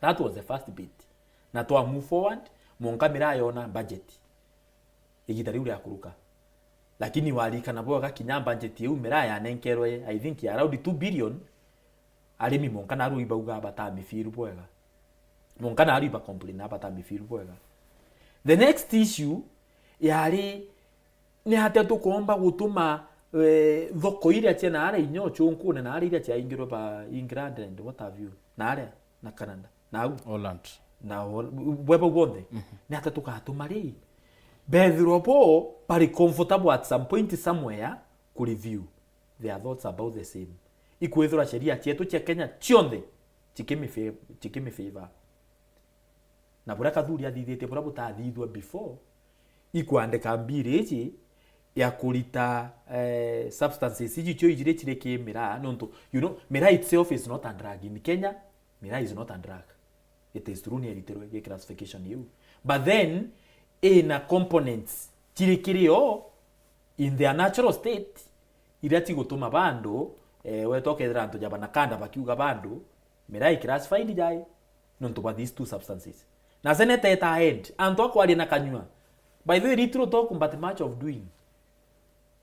That was the first bit na to move forward monka Mera yona budget igitari uri akuruka. Lakini walika na boga kinyamba budget yu Mera ya nenkerwe I think around 2 billion arimi monka na ruiba uga bata mifiru bwega monka na ruiba complain bata mifiru bwega. The next issue yari ni hata tukomba gutuma thoko iria cia na ara inyo chunku na ara iria cia ingiro ba England and what have you na ara na Canada na Holland na webo gonde ni hata tukatuma ri Bedropo pari comfortable at some point somewhere ku review their thoughts about the same. Ikwethura sheria chetu cha Kenya chionde chikemi favor. Na bura Kadhuri athithite bura butathithwa before ikwandika mbiri ici ya kulita substances ici cio ijire chire ki Mera nonto you know Mera itself is not a drug in Kenya. Mera is not a drug. It is true near literally classification you. But then in a components chirikirio in their natural state irati gutuma bandu wetoke dranto jabana kanda bakiuga bandu Mera classified jai nonto by these two substances na seneta eta end anto kwali na kanywa by the way little talk but much of doing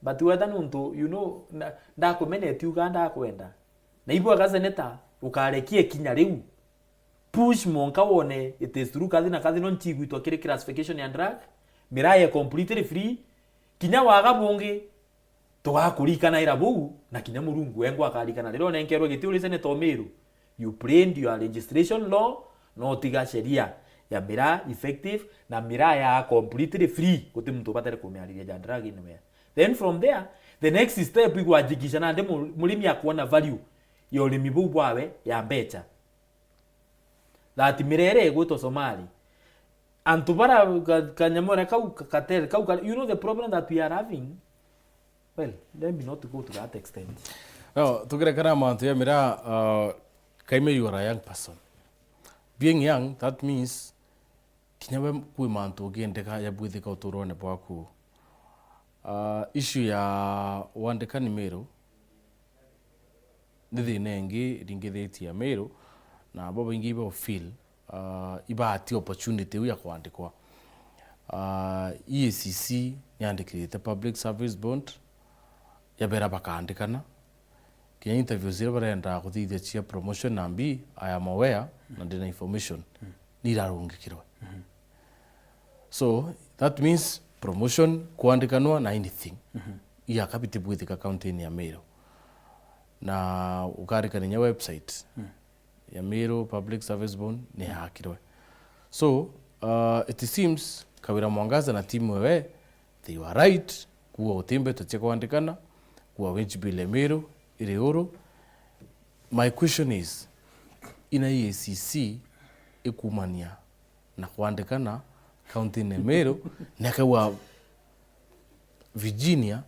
but whether nonto you know nda kumeneti Uganda kwenda na ibo ga seneta ukarekie kinya riu push monka wone it is true kathi non chigwitwa kire classification ya drug Mera ya completely free kinya waga bungi tugakurikana ira buu na kinya murungu wengo akarikana rero nenkerwe gitiuri Senator Meru you plained your registration law no tiga sheria ya mira effective na mira ya completely free kuti mtu batare kumialia jandra ginwe. Then from there the next step igwajikisha na nde mulimi akuona value yo limi bubwawe ya mbecha that mirere gwito Somali antubara kanyamora kau katel kau, you know the problem that we are having. Well, let me not go to that extent. No, tugere kana mantu ya mira Kaime, you are a young person. Being young, that means kinyawe kui mantu gendeka ya bwithika uturone bwaku. Issue ya wandeka ni Meru ndithi nengi ringithiti ya Meru na baba ingi iba feel iba ati opportunity ya kwandikwa. EACC yandikirite public service bond ya bera bakandikana kinya interview zira barenda kuthithia cia promotion nambi I am aware na ndina information nirarungikirwe. So that means promotion kuandikanwa na anything iya kapiti bwithika county ya Meru na ukarikania website ya Meru public service bond ni hakirwe. So it seems Kawira Mwangaza na timu wewe they were right kuwa utimbe tutie kuandikana kuwa wenchibile Meru ile oro. My question is ina EACC ikumania na kuandikana county ne Meru na kwa Virginia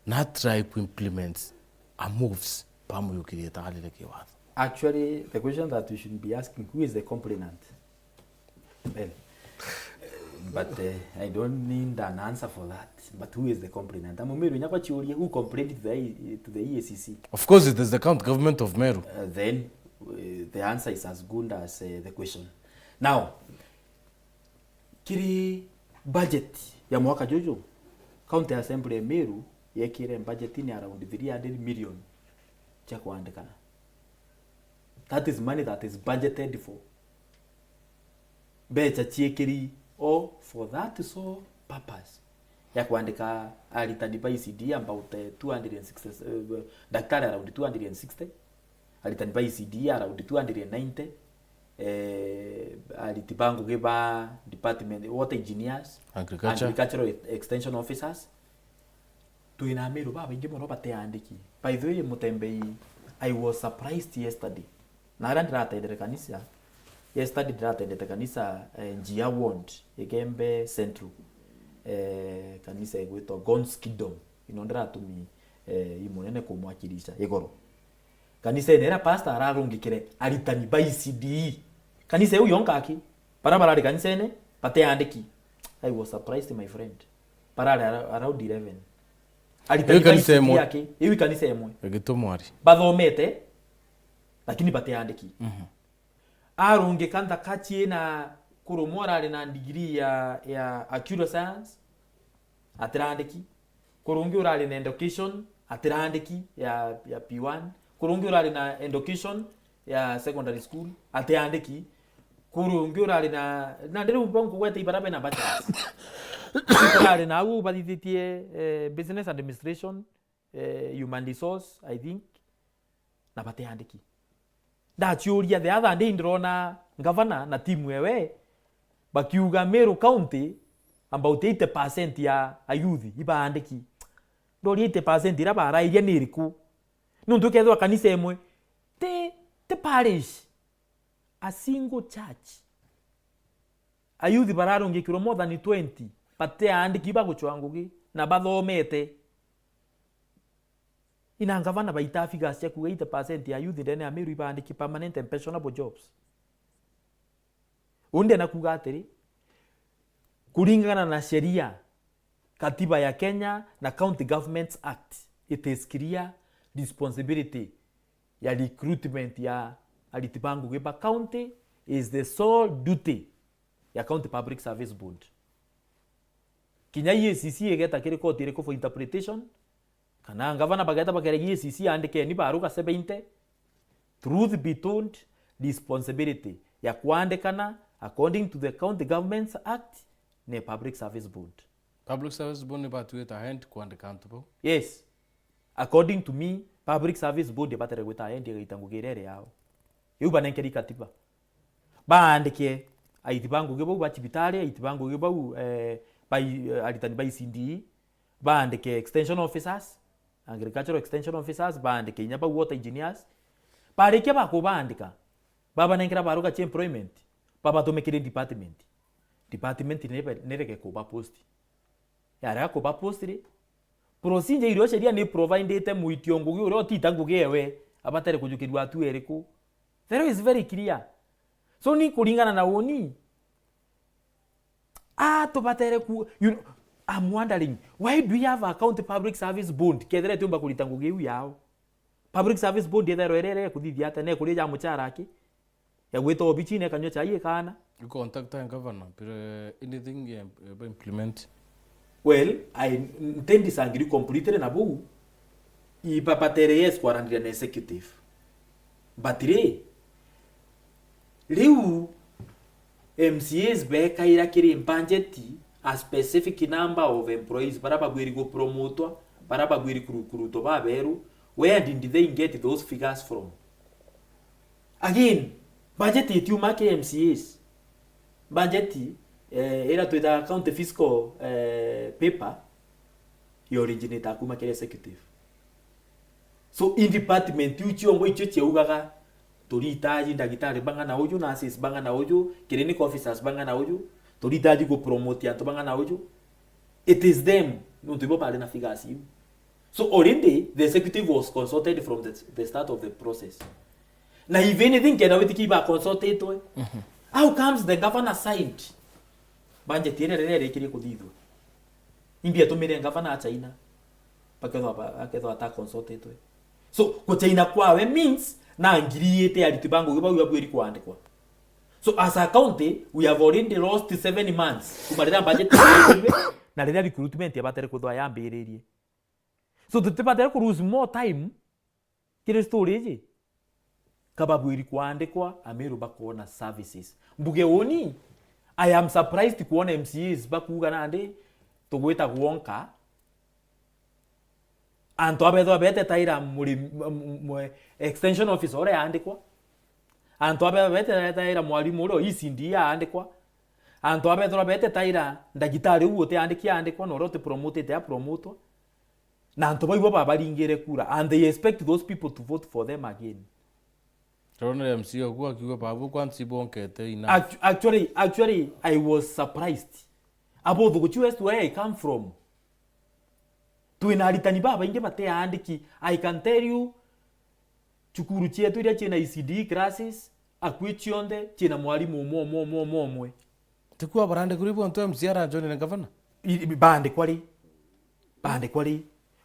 na try to implement a moves pamu yukireta halile kiwa. Actually, the question that we should be asking, who is the complainant? Well, but I don't need an answer for that. But who is the complainant? Who complained to the EACC? Of course, it is the county government of Meru. Then the answer is as good as the question. Now, kiri budget ya mwaka jojo, County Assembly Meru yekire budget ni around 300 million cha kuandikana. That is money that is budgeted for. Becha chiekiri or for that so purpose. Ya kuandika alitanipa ECD about 260 daktari around 260. Alitanipa ECD around 290. Alitibango geba department water engineers, agricultural extension officers. Tuina Meru baba ingimo roba te andiki. By the way Mutembei, I was surprised yesterday. Na rata ide kanisa. Yesterday rata ide kanisa njia ward Egembe Central. Kanisa egwito Gonskidom. Inondra tumi imunene kumwakilisha Egoro. Kanisa era pastor ararungikire aritani by CDE. Kanisa eu yonkaki. Barabara kanisa ene pate andiki. I was surprised my friend. Barabara around 11. Aritani by CDE yake. Ewi kanisa emwe. Egitomwari. Bathomete lakini pate andiki. Arungi kanda kachie na kurumora ali na degree ya accurate science atirandiki. Kurungi urali na education atirandiki ya P1. Kurungi urali na education ya secondary school atirandiki. Kurungi urali na ndero mpongo wete ibarabe na bachelors. Urali na u badititie business administration, human resource I think na pate andiki. That's Uria the other day ndrona governor na timu wewe bakiuga Meru County about 80% ya youth iba andiki. Ndori 80% ira bara iria niriku. Nundu kethwa kanisa emwe te parish a single church. A youth bararungikiro more than 20 pate andiki baguchwangugi na bathomete. Ina gavana baita figures ya kuwa 80% ya youth ndene ya Meru ibandiki permanent and pensionable jobs. Unde na kugateri kulingana na sheria katiba ya Kenya na County Governments Act, it is clear responsibility ya recruitment ya alitibangu geba county is the sole duty ya County Public Service Board. Kinya EACC egeta kire court ire for interpretation kana gavana bageta bagere EACC andike ni baruka 70. Truth be told, responsibility ya kuandikana according to the County Governments Act ne Public Service Board. Public Service Board ni batueta hand kuandikantable. Yes. According to me, Public Service Board de batere weta hand ya itangugirere yao. Yuba nenkeri katiba. baandike aiti bangu gebau ba chibitari aiti bangu gebau aritani by CDE baandike extension officers agricultural extension officers baandike nyaba water engineers bareke bakubandika baba nengera baruga chi employment baba tumekire department nereke kuba post yara kuba post ri procedure iro sheria ni provided muitio ngugi uro tita ngugi ewe abatare kujukirwa atu eriku there is very clear so ni kulingana na woni to batere ku I'm wondering why do you have a county public service bond kedere tumba kulita ngugi u yao public service bond yethero erere kuthithia ate ne kuri ja muchara aki ya gwito UBICINE kanyo chai kana you contact the governor anything implement well I intend disangiri completely na bu I papatere yes kwarandia na executive but liu MCAs beka ira kiri budget a specific number of employees baraba gwiri go promotwa baraba gwiri kuruto baberu where did they get those figures from again budget itu make MCAs budget era to the county fiscal paper you originate akuma kere executive so in department uchiongo icho cheugaga turitaji ndagitari bangana uju nurses bangana uju clinic officers bangana uju turitaji go promote anto bangana uju it is them no tibo pale na figures you so already the executive was consulted from the start of the process na if anything can we keep consulted to how comes the governor signed budget ere kiri kudidwa imbia tumire governor a China paketho ata consulted to so ko China kwawe means na ngiriete alitibango gibau yabwiri kwandikwa so as a county we have already lost 7 months kumarira budget na rira recruitment yabatere kuthwa yambiririe so tutibatere ku lose more time kire storage kababwiri kwandikwa ameru bakona services mbuge woni I am surprised kuona MCAs bakuga nande tugwita gwonka anto abetho bete taira muri extension officer ore andikwa anto abete taira mwalimu ore ECD andikwa anto abetho bete taira ndagitari uote andikwa no rote promoted ya promoto na anto baibo babaringire kura and they expect those people to vote for them again. Actually I was surprised about the choice where I come from. Tuinaritani baba inge bate andiki I can tell you chukuru chetu ile chena ECD classes akwichionde chena mwalimu momwe tikua barande kuri bonto mziara John na governor bande kwali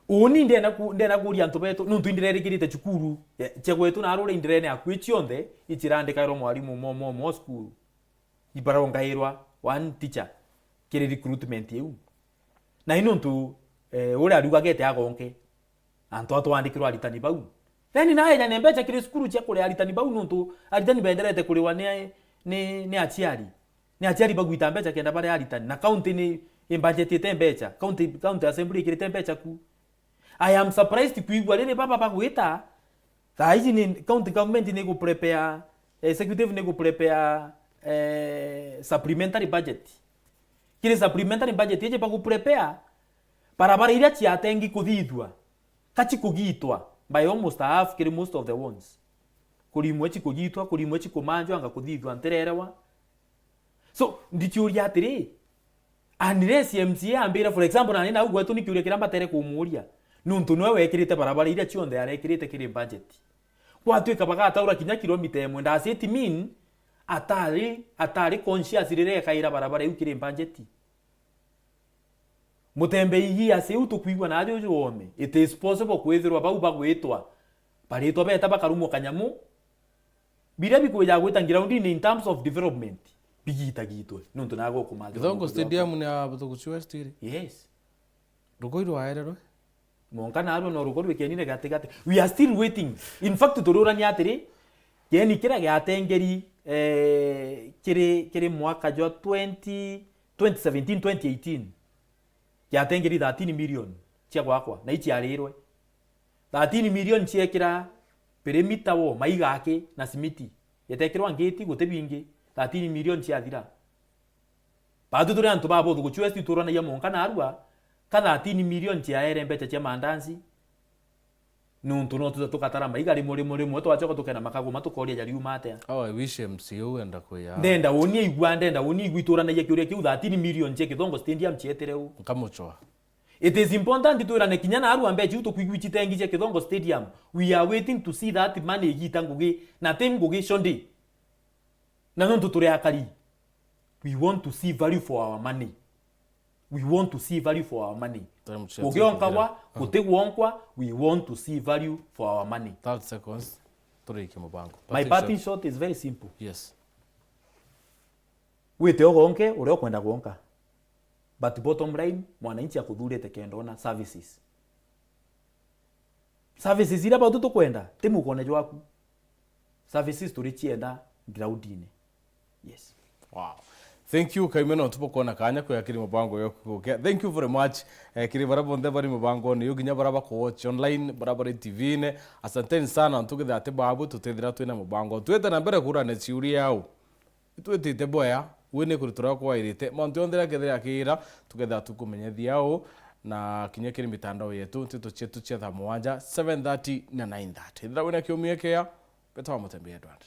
oni ndena kuri anto beto nuntu indirere kirite chukuru chegwetu na arore indirene akwichionde ichirande kairo mwalimu momwe school ibara ongairwa one teacher kire recruitment yeu na inuntu ore aruga gete agonke anto atwandikirwa aritani bau then naye jane mbecha kire skuru che kule aritani bau nuntu aritani benderete kule wane ni achiari bagu itambecha kenda bare aritani na county ni budget itembecha county assembly kire tembecha ku I am surprised kuigwa lele baba bagweta ta hizi ni county government ni ku prepare executive ni ku prepare supplementary budget kile supplementary budget yeje bagu prepare barabara iria chiatengi kuthithwa kachi kugitwa by almost half kiri most of the ones kurimwe chi kugitwa kurimwe chi kumanjwa anga kuthithwa ntererewa so ndichuria atiri unless MCA ambira for example na nina ugwetu nikiuria kiramba tere kumuria nuntu nwe wekirite barabara iria chionde yarekirite kiri budget kwatwika bagataura kinya kilomita 1 ndasiti mean atari conscious rire kaira barabara yukire budget mutembe iyi ase utukwigwa na ajo jome it is possible kwethirwa bau bagwitwa baritwa beta bakarumo kanyamu bire bikuja gwitangira undi in terms of development bigita gitwe nuntu nago kumaga Githongo stadium ni abutukuchwa stiri yes rugoiro aerero monka na aro no rugoiro kenine gate we are still waiting in fact turura ni atiri yeni kira gatengeri kire mwaka jo 2017 2018 yatengeri 13 million chia gwakwa na ichi arirwe 13 million chiekira perimeter wo maigake na simiti yetekirwa ngeti gute bingi 13 million ciathira batu turi antu babo guchua sti turona ya monka na arua ka 13 million ciaere mbecha cia mandansi nuntu no tukatara maiga rimwe mwe twachoka tukena makago matukoria jari umate I wish MCU enda kuya ndenda wonie igwa ndenda wonie igwiturana ya kiuria kiu 13 million cia Kithongo stadium cietereu nkamuchwa. It is important to run a kinyana aru ambe chuto kwigwichi tengi cia Kithongo stadium. We are waiting to see that money gita ngugi na tem ngugi shondi na nonto turi akari. We want to see value for our money. We want to see value for our money. Ogionkawa kutegwonkwa we want to see value for our money. 30 seconds turike mubango. My parting shot is very simple. Yes. Wite ogonke uri okwenda gwonka. But bottom line mwananchi akuthurite kendona services. Services ira batu tukwenda timukone jwaku. Services turichienda groundine. Yes. Wow. Thank you Kaimeno tupokona kanya kwa kiri mubango yoku. Thank you very much. Kiri barabo ndhe bari mubango ni yuginya baraba ko watch online baraba TV ne. Asanteni sana ntugethe ati babu tutethira twina mubango. Tweta na mbere kura ne Uria yao. Twetite boya wene kuritura kwa irite. Monte ondera kethira kira tugetha tukumenyethia u na kinya kiri mitandao yetu tito chetu chetha mwanja 7:30 na 9:30. Ndira wena kiumia kia beta wa mutembea Edward.